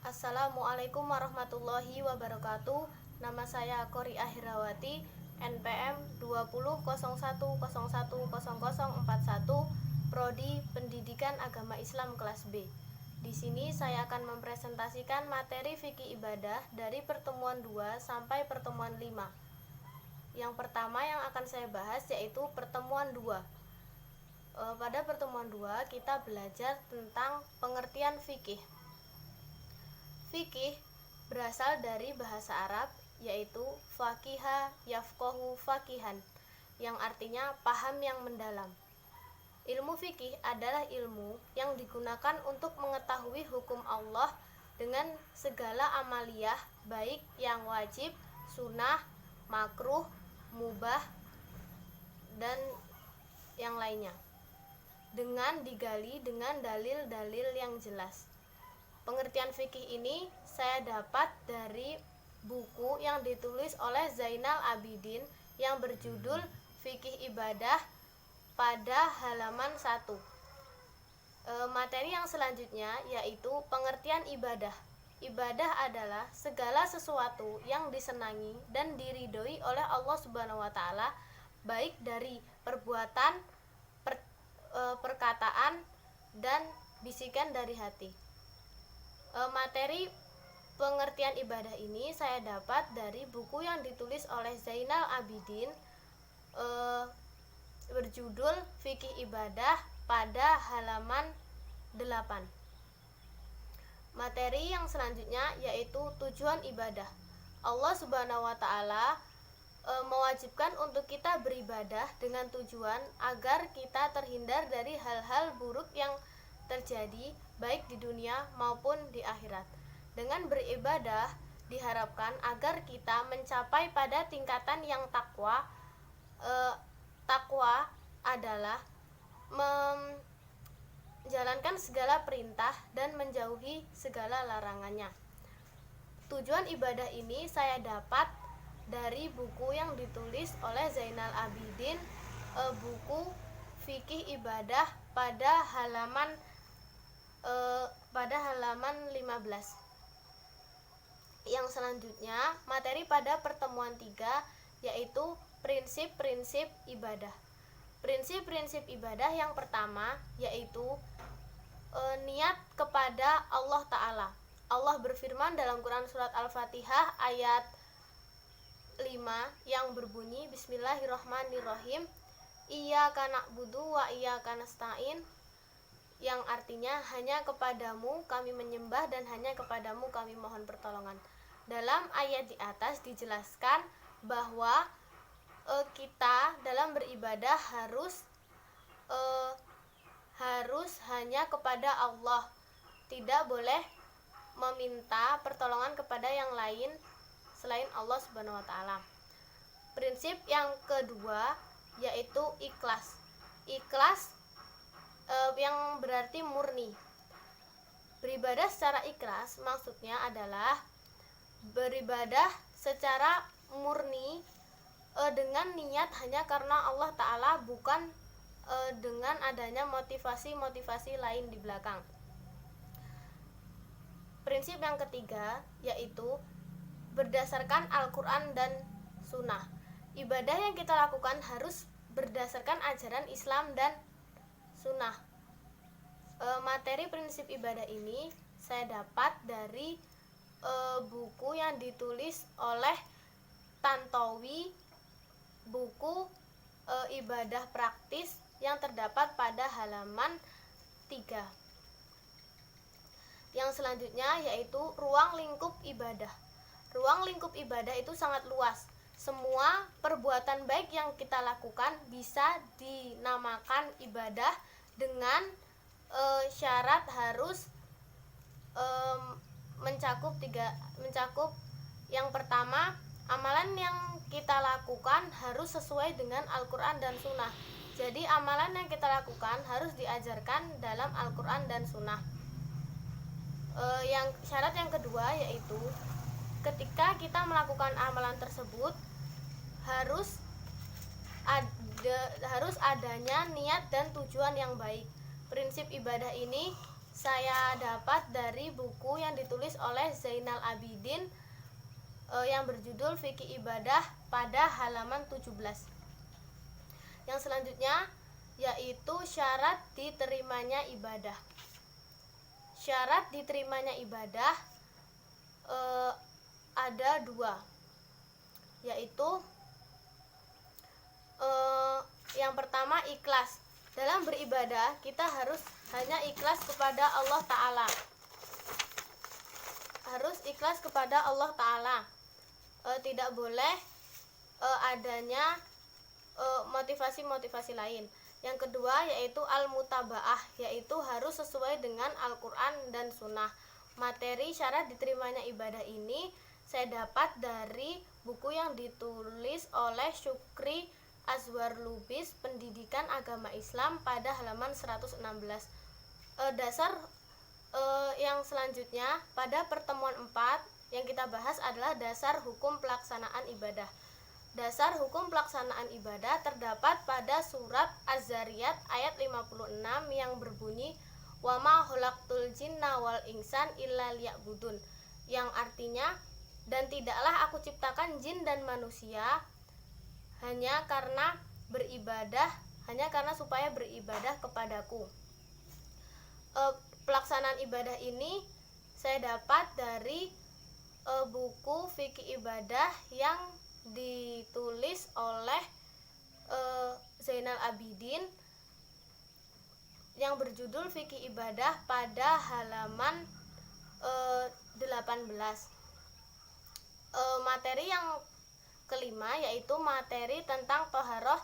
Assalamualaikum warahmatullahi wabarakatuh. Nama saya Kori Ahirawati, NPM 2001010041, Prodi Pendidikan Agama Islam kelas B. Di sini saya akan mempresentasikan materi fikih ibadah dari pertemuan 2 sampai pertemuan 5. Yang pertama yang akan saya bahas yaitu pertemuan 2. Pada pertemuan 2 kita belajar tentang pengertian fikih. Fikih berasal dari bahasa Arab yaitu faqiha yafqahu faqihan, yang artinya paham yang mendalam. Ilmu fikih adalah ilmu yang digunakan untuk mengetahui hukum Allah dengan segala amaliyah, baik yang wajib, sunnah, makruh, mubah, dan yang lainnya, dengan digali dengan dalil-dalil yang jelas. Pengertian fikih ini saya dapat dari buku yang ditulis oleh Zainal Abidin yang berjudul Fikih Ibadah pada halaman 1. Materi yang selanjutnya yaitu pengertian ibadah. Ibadah adalah segala sesuatu yang disenangi dan diridhoi oleh Allah Subhanahu wa taala, baik dari perbuatan, perkataan, dan bisikan dari hati. Materi pengertian ibadah ini saya dapat dari buku yang ditulis oleh Zainal Abidin berjudul Fikih Ibadah pada halaman 8. Materi yang selanjutnya yaitu tujuan ibadah. Allah Subhanahu wa taala mewajibkan untuk kita beribadah dengan tujuan agar kita terhindar dari hal-hal buruk yang terjadi baik di dunia maupun di akhirat. Dengan beribadah diharapkan agar kita mencapai pada tingkatan yang takwa. Takwa adalah menjalankan segala perintah dan menjauhi segala larangannya. Tujuan ibadah ini saya dapat dari buku yang ditulis oleh Zainal Abidin, buku Fikih Ibadah pada halaman 15. Yang selanjutnya materi pada pertemuan 3 yaitu prinsip-prinsip ibadah. Prinsip-prinsip ibadah yang pertama yaitu niat kepada Allah Ta'ala. Allah berfirman dalam Quran surat Al-Fatihah ayat 5 yang berbunyi Bismillahirrahmanirrahim, Iyyaka na'budu wa iyyaka nasta'in, yang artinya hanya kepadamu kami menyembah dan hanya kepadamu kami mohon pertolongan. Dalam ayat di atas dijelaskan bahwa kita dalam beribadah harus hanya kepada Allah, tidak boleh meminta pertolongan kepada yang lain selain Allah Subhanahu wa taala. Prinsip yang kedua yaitu ikhlas. Ikhlas yang berarti murni. Beribadah secara ikhlas maksudnya adalah beribadah secara murni dengan niat hanya karena Allah Ta'ala, bukan dengan adanya motivasi-motivasi lain di belakang. Prinsip yang ketiga yaitu berdasarkan Al-Quran dan Sunnah. Ibadah yang kita lakukan harus berdasarkan ajaran Islam dan Sunnah. Materi prinsip ibadah ini saya dapat dari buku yang ditulis oleh Tantowi, buku ibadah praktis yang terdapat pada halaman 3. Yang selanjutnya yaitu ruang lingkup ibadah. Ruang lingkup ibadah itu sangat luas. Semua perbuatan baik yang kita lakukan bisa dinamakan ibadah dengan syarat harus mencakup yang pertama, amalan yang kita lakukan harus sesuai dengan Al-Quran dan Sunnah. Jadi amalan yang kita lakukan harus diajarkan dalam Al-Quran dan Sunnah. Yang syarat yang kedua yaitu ketika kita melakukan amalan tersebut harus adanya niat dan tujuan yang baik. Prinsip ibadah ini saya dapat dari buku yang ditulis oleh Zainal Abidin yang berjudul Fikih Ibadah pada halaman 17. Yang selanjutnya yaitu syarat diterimanya ibadah. Syarat diterimanya ibadah ada dua, yaitu yang pertama ikhlas. Dalam beribadah kita harus hanya ikhlas kepada Allah Ta'ala. Harus ikhlas kepada Allah Ta'ala. Tidak boleh adanya motivasi-motivasi lain. Yang kedua yaitu al-mutaba'ah, yaitu harus sesuai dengan Al-Quran dan Sunnah. Materi syarat diterimanya ibadah ini saya dapat dari buku yang ditulis oleh Syukri Azwar Lubis, Pendidikan Agama Islam, pada halaman 116. Dasar yang selanjutnya pada pertemuan 4 yang kita bahas adalah dasar hukum pelaksanaan ibadah. Dasar hukum pelaksanaan ibadah terdapat pada surat Az-Zariyat ayat 56 yang berbunyi wa ma khalaqtul jinna wal insan illa liya'budun, yang artinya dan tidaklah aku ciptakan jin dan manusia hanya karena supaya beribadah kepadaku. Pelaksanaan ibadah ini saya dapat dari buku Fikih Ibadah yang ditulis oleh Zainal Abidin yang berjudul Fikih Ibadah pada halaman 18. Materi yang kelima yaitu materi tentang toharoh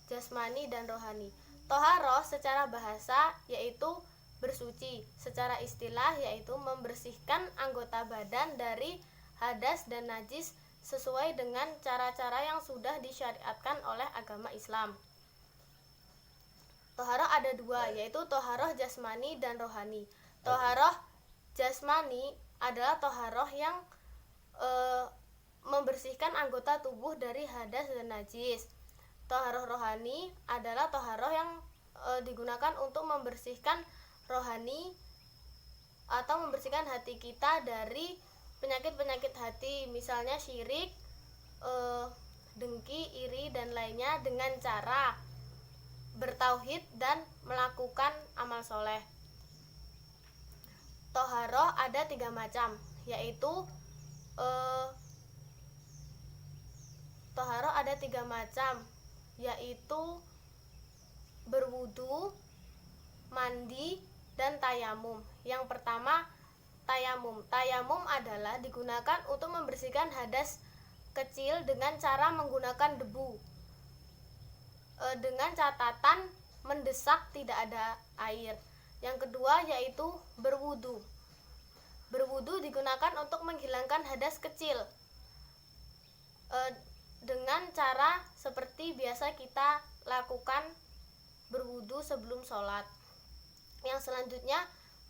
jasmani dan rohani. Toharoh secara bahasa yaitu bersuci, secara istilah yaitu membersihkan anggota badan dari hadas dan najis sesuai dengan cara-cara yang sudah disyariatkan oleh agama Islam. Toharoh ada dua, yaitu toharoh jasmani dan rohani. Toharoh jasmani adalah toharoh yang membersihkan anggota tubuh dari hadas dan najis. Toharoh rohani adalah toharoh yang digunakan untuk membersihkan rohani atau membersihkan hati kita dari penyakit-penyakit hati, misalnya syirik, dengki, iri, dan lainnya dengan cara bertauhid dan melakukan amal soleh. Toharoh ada 3 macam, yaitu toharoh ada 3 macam, yaitu berwudu, mandi, dan tayamum. Yang pertama tayamum. Tayamum adalah digunakan untuk membersihkan hadas kecil dengan cara menggunakan debu, dengan catatan mendesak tidak ada air. Yang kedua yaitu berwudu. Berwudu digunakan untuk menghilangkan hadas kecil dengan cara seperti biasa kita lakukan berwudu sebelum sholat. Yang selanjutnya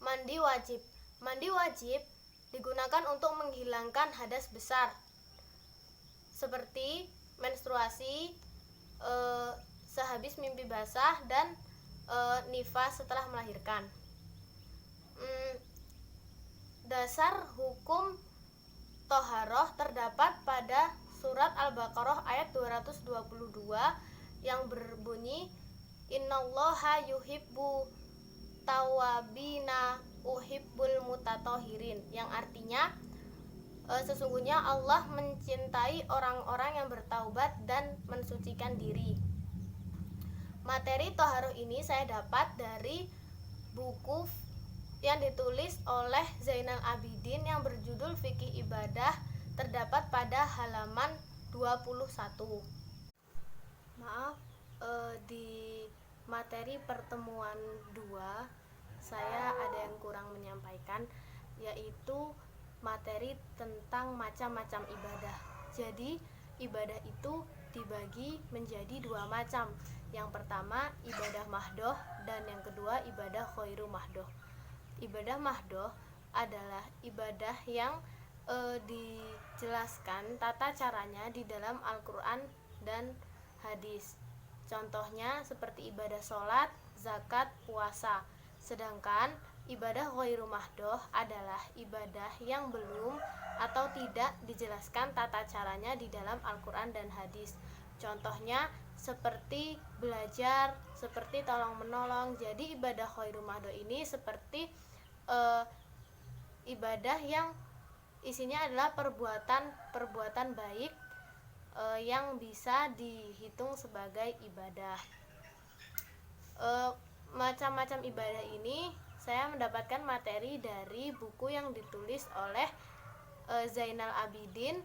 mandi wajib. Mandi wajib digunakan untuk menghilangkan hadas besar seperti menstruasi, sehabis mimpi basah, dan nifas setelah melahirkan. Dasar hukum toharoh terdapat pada surat Al-Baqarah ayat 222 yang berbunyi innallaha yuhibbu tawabina uhibbul mutatohirin, yang artinya sesungguhnya Allah mencintai orang-orang yang bertaubat dan mensucikan diri. Materi toharoh ini saya dapat dari buku yang ditulis oleh Zainal Abidin yang berjudul Fikih Ibadah, terdapat pada halaman 21. Maaf, di materi pertemuan 2 saya ada yang kurang menyampaikan, yaitu materi tentang macam-macam ibadah. Jadi ibadah itu dibagi menjadi 2 macam. Yang pertama ibadah mahdoh dan yang kedua ibadah khairu mahdoh. Ibadah mahdoh adalah ibadah yang dijelaskan tata caranya di dalam Al-Quran dan hadis. Contohnya seperti ibadah sholat, zakat, puasa. Sedangkan Ibadah ghairu mahdoh adalah ibadah yang belum atau tidak dijelaskan tata caranya di dalam Al-Quran dan hadis. Contohnya seperti belajar, seperti tolong menolong. Jadi ibadah ghairu mahdoh ini seperti ibadah yang isinya adalah perbuatan baik yang bisa dihitung sebagai ibadah. Macam-macam ibadah ini saya mendapatkan materi dari buku yang ditulis oleh Zainal Abidin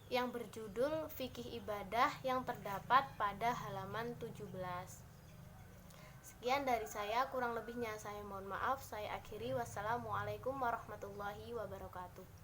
yang berjudul Fikih Ibadah yang terdapat pada halaman 17. Sekian dari saya, kurang lebihnya saya mohon maaf. Saya akhiri. Wassalamualaikum warahmatullahi wabarakatuh.